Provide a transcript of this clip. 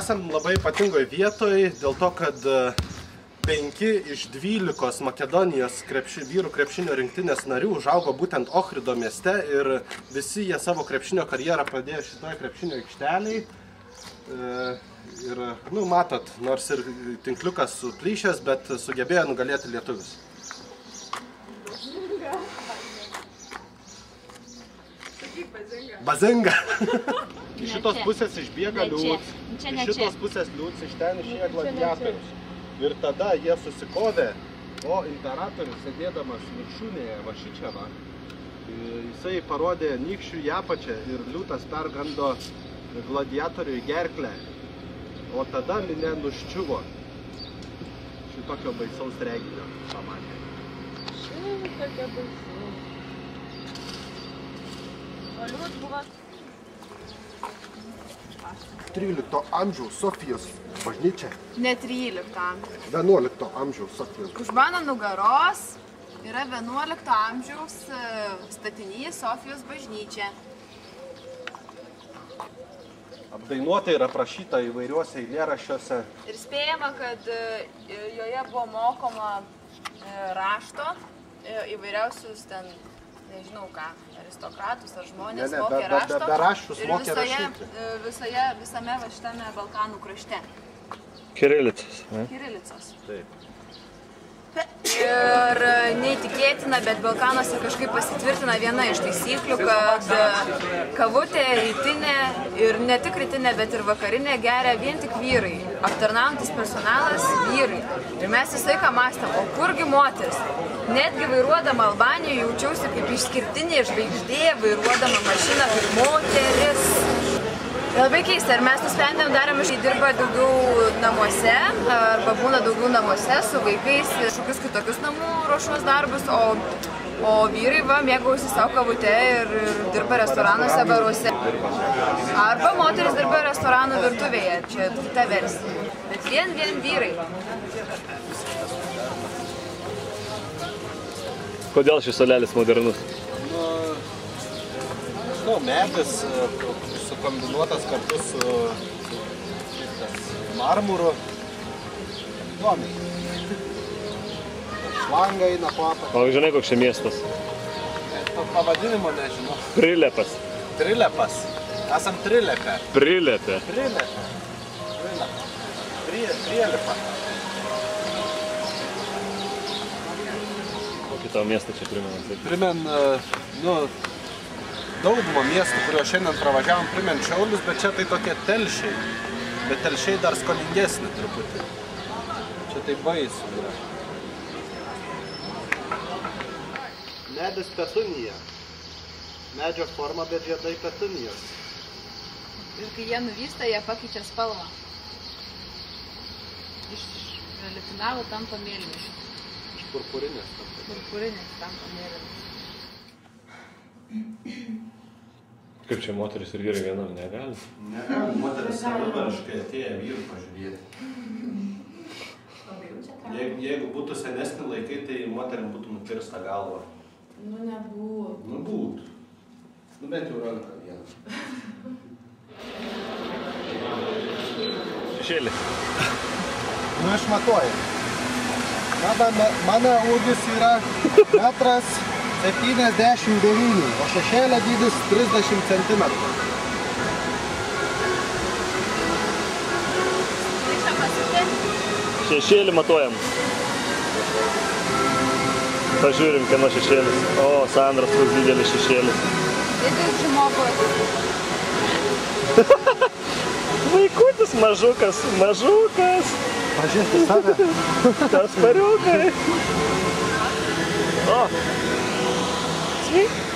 esam labai ypatingoje vietoje, dėl to, kad 5 iš 12 Makedonijos vyrų krepšinio rinktinės narių užaugo būtent Ohrido mieste ir visi jie savo krepšinio karjerą pradėjo šitoje krepšinio aikšteliai. Ir, matot, nors ir tinkliukas suplyšęs, bet sugebėjo nugalėti lietuvius. Bazinga. Iš šitos pusės išbėga liūts, iš šitos pusės liūts, iš ten išėjo gladiatorius. Ir tada jie susikovė, o imperatorius, sėdėdamas viršūnėje va šičia, jisai parodė nykščių į apačią ir liūtas pergando gladiatoriui gerklę. O tada minė nuščiuvo šitokio baisaus reginio pamatė. Šitokio baisaus. O liūt buvo 13 amžiaus Sofijos bažnyčia. Ne 13 amžiaus. 11 amžiaus Sofijos. Už mano nugaros yra 11 amžiaus statinys Sofijos bažnyčia. Apdainuota ir aprašyta įvairiuose eilėraščiuose. Ir spėjama, kad joje buvo mokoma rašto, įvairiausius ten, nežinau ką, aristokratus ar žmonės mokė rašto. Be raščius mokė rašyti. Visame šitame Balkanų krašte. Kirilicos. Kirilicos. Taip. Ir neįtikėtina, bet Balkanuose kažkaip pasitvirtina viena iš taisyklių, kad kavutė, rytinė ir ne tik rytinė, bet ir vakarinė geria vien tik vyrai. Aptarnaujantis personalas vyrai. Ir mes visą laiką mąstam, o kurgi moteris? Netgi vairuodama Albanijoje jaučiausi kaip išskirtinė žvaigždė, vairuodama mašiną kaip moteris. Labai keista, ir mes nusprendėm, darėm, jį dirba daugiau namuose, arba būna daugiau namuose su vaikais, kažkokius kitokius namų ruošos darbus, o vyrai mėgausi savo kavute ir dirba restoranuose, baruose. Arba moteris dirba restoranų virtuvėje, čia kita versija. Bet vien vyrai. Kodėl šis solelis modernus? Medis sukombinuotas kartu su marmuru. Įdomiai. Šlanga eina kvapą. O žinai, koks čia miestas? Pavadinimo nežinau. Prilepas. Trilepas. Esam Trilepė. Prilepė. Prilepė. Prielipa. Kokį tavo miestą čia primena? Primen, daugumą miestų, kurio šiandien pravažiavom, primen Šiaulius, bet čia tai tokie telšiai. Bet telšiai dar skolingesni truputį. Čia tai baisu yra. Medis petunija. Medžio forma, bet žiedai petunijos. Ir kai jie nuvysta, jie pakeičia spalvą. Iš litinavo tampa mėlynis. Iš purpurinės tampa. Purpurinės tampa mėlynis. Kaip čia moteris ir vyrai vienam negali? Negali, moteris savivariškai atėję vyrų pažiūrėti. Jeigu būtų senesni laikai, tai moterim būtų nukirsta galva. Nebūtų. Būtų. Bent jau ranką vieną. Šešėlį. Išmatuoju. Mano ūgis yra 1,79 m, o šešėlio dydis 30 cm. Šešėlį matuojam. Pažiūrim, kieno šešėlis. O, Sandras, koks didelis šešėlis. Didelis žmogus. Vaikutis mažukas. Pažiūrėti save. Tas pariukai. O. Sveiki.